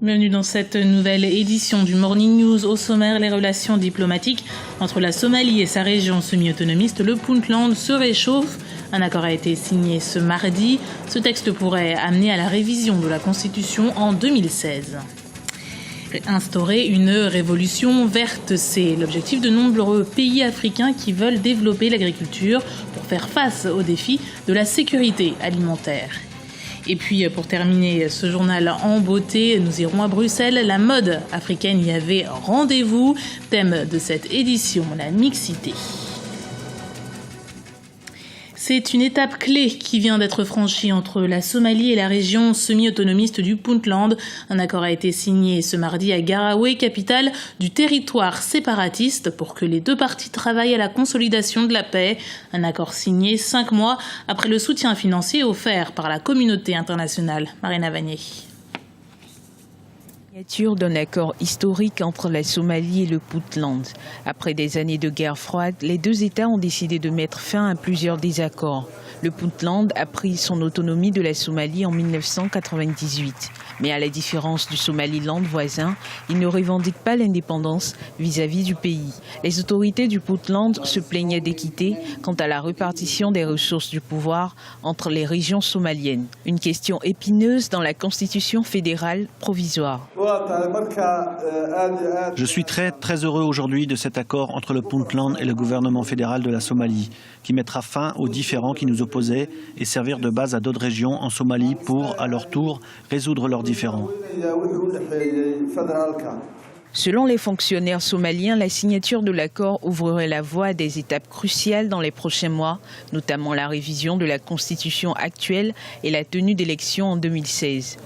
Bienvenue dans cette nouvelle édition du Morning News. Au sommaire, les relations diplomatiques entre la Somalie et sa région semi-autonomiste, le Puntland, se réchauffent. Un accord a été signé ce mardi. Ce texte pourrait amener à la révision de la Constitution en 2016. Instaurer une révolution verte, c'est l'objectif de nombreux pays africains qui veulent développer l'agriculture pour faire face aux défis de la sécurité alimentaire. Et puis, pour terminer ce journal en beauté, nous irons à Bruxelles. La mode africaine y avait rendez-vous. Thème de cette édition, la mixité. C'est une étape clé qui vient d'être franchie entre la Somalie et la région semi-autonomiste du Puntland. Un accord a été signé ce mardi à Garowe, capitale du territoire séparatiste, pour que les deux parties travaillent à la consolidation de la paix. Un accord signé 5 mois après le soutien financier offert par la communauté internationale. Marina Vanier. Signature d'un accord historique entre la Somalie et le Puntland. Après des années de guerre froide, les deux États ont décidé de mettre fin à plusieurs désaccords. Le Puntland a pris son autonomie de la Somalie en 1998. Mais à la différence du Somaliland voisin, il ne revendique pas l'indépendance vis-à-vis du pays. Les autorités du Puntland se plaignaient d'équité quant à la répartition des ressources du pouvoir entre les régions somaliennes. Une question épineuse dans la constitution fédérale provisoire. Je suis très heureux aujourd'hui de cet accord entre le Puntland et le gouvernement fédéral de la Somalie, qui mettra fin aux différends qui nous opposaient et servir de base à d'autres régions en Somalie pour, à leur tour, résoudre leurs différends. Selon les fonctionnaires somaliens, la signature de l'accord ouvrirait la voie à des étapes cruciales dans les prochains mois, notamment la révision de la constitution actuelle et la tenue d'élections en 2016.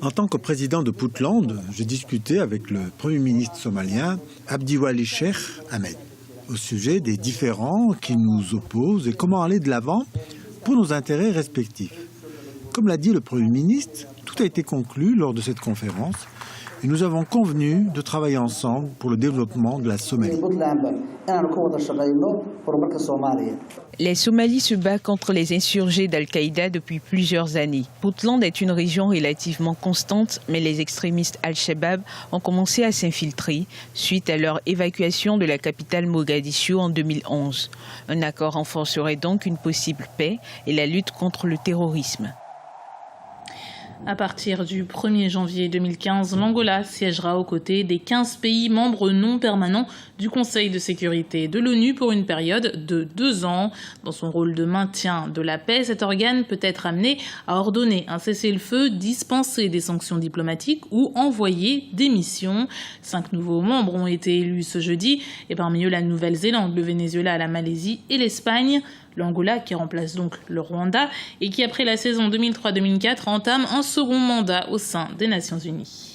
En tant que président de Puntland, j'ai discuté avec le Premier ministre somalien Abdiwali Sheikh Ahmed au sujet des différends qui nous opposent et comment aller de l'avant pour nos intérêts respectifs. Comme l'a dit le Premier ministre, tout a été conclu lors de cette conférence et nous avons convenu de travailler ensemble pour le développement de la Somalie. Les Somalis se battent contre les insurgés d'Al-Qaïda depuis plusieurs années. Puntland est une région relativement constante, mais les extrémistes Al-Shabaab ont commencé à s'infiltrer suite à leur évacuation de la capitale Mogadiscio en 2011. Un accord renforcerait donc une possible paix et la lutte contre le terrorisme. À partir du 1er janvier 2015, l'Angola siégera aux côtés des 15 pays membres non permanents du Conseil de sécurité de l'ONU pour une période de 2 ans. Dans son rôle de maintien de la paix, cet organe peut être amené à ordonner un cessez-le-feu, dispenser des sanctions diplomatiques ou envoyer des missions. 5 nouveaux membres ont été élus ce jeudi, et parmi eux la Nouvelle-Zélande, le Venezuela, la Malaisie et l'Espagne. L'Angola, qui remplace donc le Rwanda et qui, après la saison 2003-2004, entame un second mandat au sein des Nations Unies.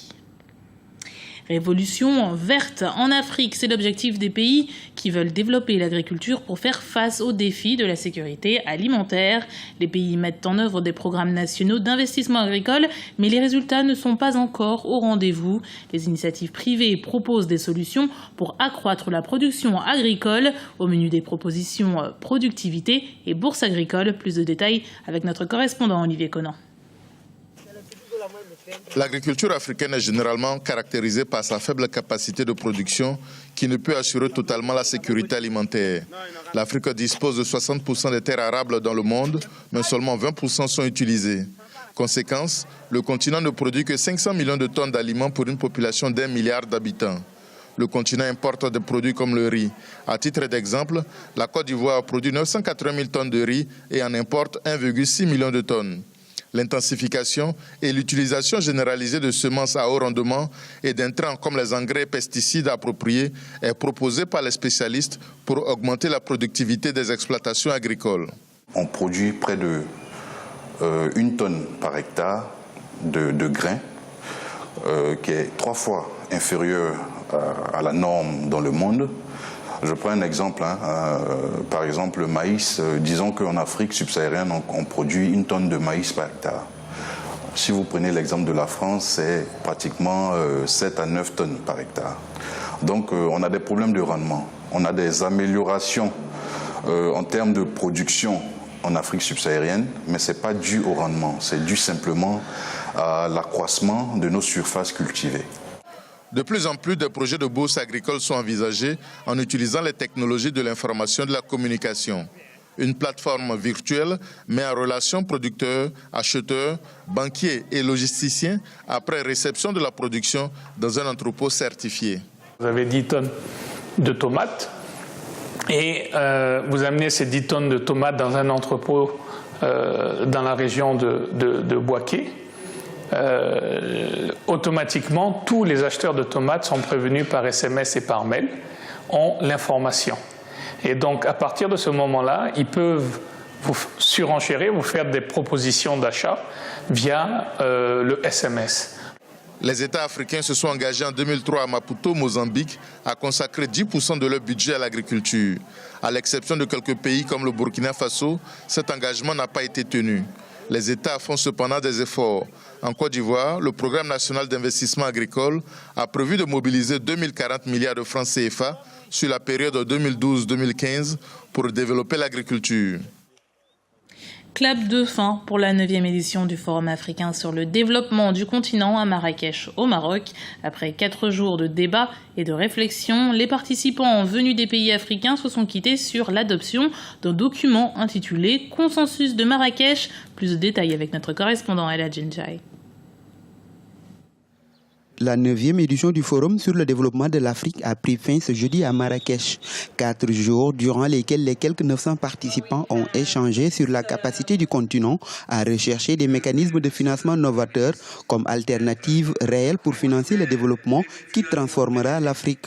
Révolution verte en Afrique, c'est l'objectif des pays qui veulent développer l'agriculture pour faire face aux défis de la sécurité alimentaire. Les pays mettent en œuvre des programmes nationaux d'investissement agricole, mais les résultats ne sont pas encore au rendez-vous. Les initiatives privées proposent des solutions pour accroître la production agricole. Au menu des propositions, productivité et bourse agricole. Plus de détails avec notre correspondant Olivier Conan. L'agriculture africaine est généralement caractérisée par sa faible capacité de production qui ne peut assurer totalement la sécurité alimentaire. L'Afrique dispose de 60% des terres arables dans le monde, mais seulement 20% sont utilisées. Conséquence, le continent ne produit que 500 millions de tonnes d'aliments pour une population d'1 milliard d'habitants. Le continent importe des produits comme le riz. À titre d'exemple, la Côte d'Ivoire produit 980 000 tonnes de riz et en importe 1,6 million de tonnes. L'intensification et l'utilisation généralisée de semences à haut rendement et d'intrants comme les engrais et pesticides appropriés est proposée par les spécialistes pour augmenter la productivité des exploitations agricoles. On produit près de 1 tonne par hectare de grains, qui est 3 fois inférieur à la norme dans le monde. Je prends un exemple, par exemple le maïs, disons qu'en Afrique subsaharienne, on produit 1 tonne de maïs par hectare. Si vous prenez l'exemple de la France, c'est pratiquement 7 à 9 tonnes par hectare. Donc on a des problèmes de rendement, on a des améliorations en termes de production en Afrique subsaharienne, mais ce n'est pas dû au rendement, c'est dû simplement à l'accroissement de nos surfaces cultivées. De plus en plus de projets de bourse agricole sont envisagés en utilisant les technologies de l'information et de la communication. Une plateforme virtuelle met en relation producteurs, acheteurs, banquiers et logisticiens après réception de la production dans un entrepôt certifié. Vous avez 10 tonnes de tomates et vous amenez ces 10 tonnes de tomates dans un entrepôt dans la région de Boaké. Automatiquement, tous les acheteurs de tomates sont prévenus par SMS et par mail, ont l'information. Et donc, à partir de ce moment-là, ils peuvent vous surenchérir, vous faire des propositions d'achat via le SMS. Les États africains se sont engagés en 2003 à Maputo, Mozambique, à consacrer 10% de leur budget à l'agriculture. À l'exception de quelques pays comme le Burkina Faso, cet engagement n'a pas été tenu. Les États font cependant des efforts. En Côte d'Ivoire, le Programme national d'investissement agricole a prévu de mobiliser 2040 milliards de francs CFA sur la période 2012-2015 pour développer l'agriculture. Clap de fin pour la 9e édition du Forum africain sur le développement du continent à Marrakech, au Maroc. Après 4 jours de débats et de réflexion, les participants venus des pays africains se sont quittés sur l'adoption d'un document intitulé « Consensus de Marrakech ». Plus de détails avec notre correspondant Ella Djendjaï. La 9e édition du Forum sur le développement de l'Afrique a pris fin ce jeudi à Marrakech. 4 jours durant lesquels les quelques 900 participants ont échangé sur la capacité du continent à rechercher des mécanismes de financement novateurs comme alternative réelle pour financer le développement qui transformera l'Afrique.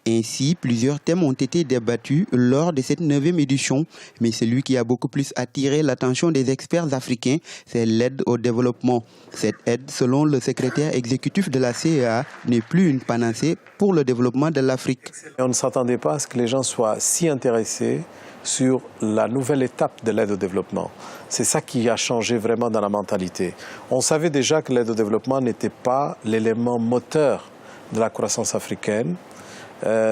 Ainsi, plusieurs thèmes ont été débattus lors de cette 9e édition, mais celui qui a beaucoup plus attiré l'attention des experts africains, c'est l'aide au développement. Cette aide, selon le secrétaire exécutif de la CEA, n'est plus une panacée pour le développement de l'Afrique. On ne s'attendait pas à ce que les gens soient si intéressés sur la nouvelle étape de l'aide au développement. C'est ça qui a changé vraiment dans la mentalité. On savait déjà que l'aide au développement n'était pas l'élément moteur de la croissance africaine.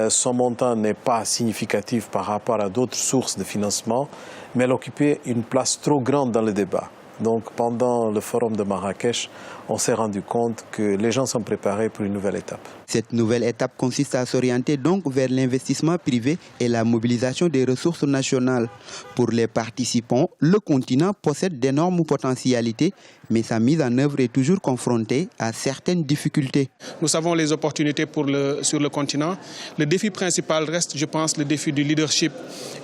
Son montant n'est pas significatif par rapport à d'autres sources de financement, mais elle occupait une place trop grande dans le débat. Donc pendant le forum de Marrakech, on s'est rendu compte que les gens sont préparés pour une nouvelle étape. Cette nouvelle étape consiste à s'orienter donc vers l'investissement privé et la mobilisation des ressources nationales. Pour les participants, le continent possède d'énormes potentialités, mais sa mise en œuvre est toujours confrontée à certaines difficultés. Nous savons les opportunités sur le continent. Le défi principal reste, je pense, le défi du leadership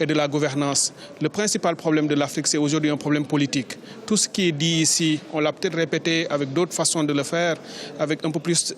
et de la gouvernance. Le principal problème de l'Afrique, c'est aujourd'hui un problème politique. Tout ce qui est dit ici, on l'a peut-être répété avec d'autres façons de le faire, avec un peu plus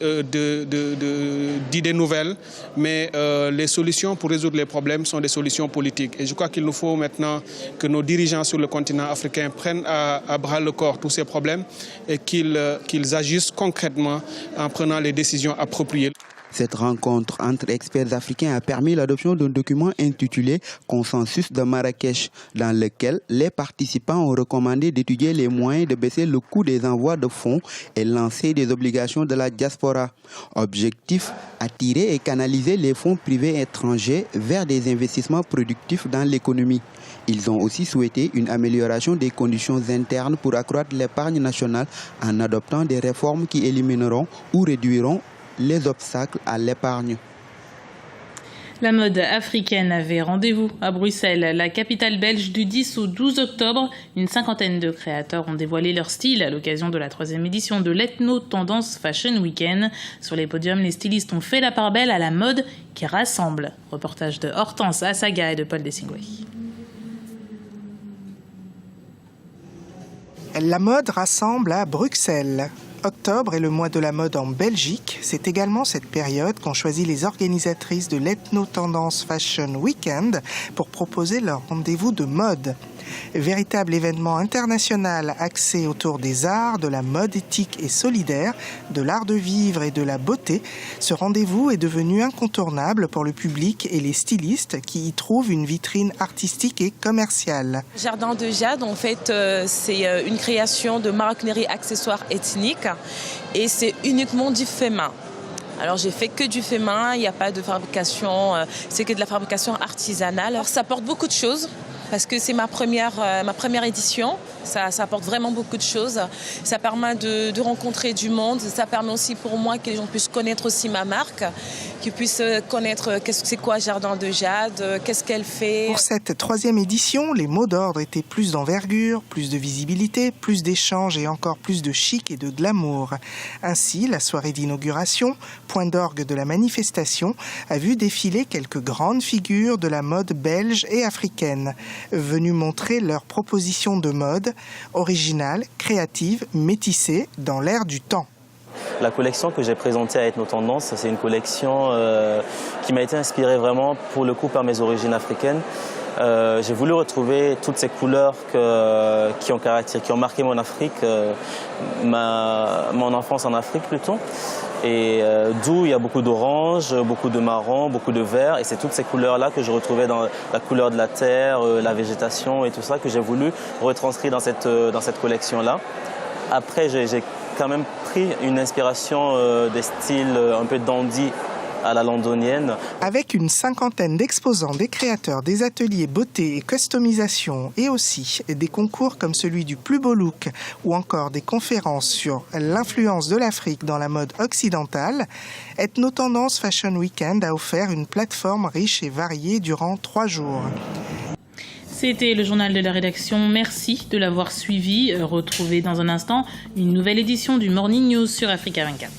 d'idées nouvelles, mais les solutions pour résoudre les problèmes sont des solutions politiques. Et je crois qu'il nous faut maintenant que nos dirigeants sur le continent africain prennent à bras le corps tous ces problèmes et qu'ils agissent concrètement en prenant les décisions appropriées. Cette rencontre entre experts africains a permis l'adoption d'un document intitulé « Consensus de Marrakech » dans lequel les participants ont recommandé d'étudier les moyens de baisser le coût des envois de fonds et lancer des obligations de la diaspora. Objectif, attirer et canaliser les fonds privés étrangers vers des investissements productifs dans l'économie. Ils ont aussi souhaité une amélioration des conditions internes pour accroître l'épargne nationale en adoptant des réformes qui élimineront ou réduiront les obstacles à l'épargne. La mode africaine avait rendez-vous à Bruxelles, la capitale belge, du 10 au 12 octobre. Une cinquantaine de créateurs ont dévoilé leur style à l'occasion de la 3e édition de l'Ethno Tendance Fashion Weekend. Sur les podiums, les stylistes ont fait la part belle à la mode qui rassemble. Reportage de Hortense Assaga et de Paul Dessingoué. La mode rassemble à Bruxelles. Octobre est le mois de la mode en Belgique. C'est également cette période qu'ont choisi les organisatrices de l'Ethno Tendance Fashion Weekend pour proposer leur rendez-vous de mode. Véritable événement international axé autour des arts, de la mode éthique et solidaire, de l'art de vivre et de la beauté, ce rendez-vous est devenu incontournable pour le public et les stylistes qui y trouvent une vitrine artistique et commerciale. Jardin de Jade, en fait, c'est une création de maroquinerie accessoires ethniques et c'est uniquement du fait main. Alors j'ai fait que du fait main, il n'y a pas de fabrication, c'est que de la fabrication artisanale. Alors, ça porte beaucoup de choses. parce que c'est ma première édition. Ça apporte vraiment beaucoup de choses. Ça permet de rencontrer du monde. Ça permet aussi pour moi que les gens puissent connaître aussi ma marque, qu'ils puissent connaître c'est quoi Jardin de Jade, qu'est-ce qu'elle fait. Pour cette 3e édition, les mots d'ordre étaient plus d'envergure, plus de visibilité, plus d'échanges et encore plus de chic et de glamour. Ainsi, la soirée d'inauguration, point d'orgue de la manifestation, a vu défiler quelques grandes figures de la mode belge et africaine, venues montrer leurs propositions de mode, originales, créatives, métissées, dans l'air du temps. La collection que j'ai présentée à Ethno Tendance, c'est une collection qui m'a été inspirée vraiment pour le coup par mes origines africaines. J'ai voulu retrouver toutes ces couleurs qui ont marqué mon Afrique, mon enfance en Afrique plutôt. Et d'où il y a beaucoup d'orange, beaucoup de marron, beaucoup de vert. Et c'est toutes ces couleurs-là que je retrouvais dans la couleur de la terre, la végétation et tout ça que j'ai voulu retranscrire dans cette collection-là. Après, j'ai quand même pris une inspiration des styles un peu dandy à la londonienne. Avec une 50aine d'exposants, des créateurs, des ateliers beauté et customisation et aussi des concours comme celui du plus beau look ou encore des conférences sur l'influence de l'Afrique dans la mode occidentale, Ethno Tendance Fashion Weekend a offert une plateforme riche et variée durant 3 jours. C'était le journal de la rédaction. Merci de l'avoir suivi. Retrouvez dans un instant une nouvelle édition du Morning News sur Africa 24.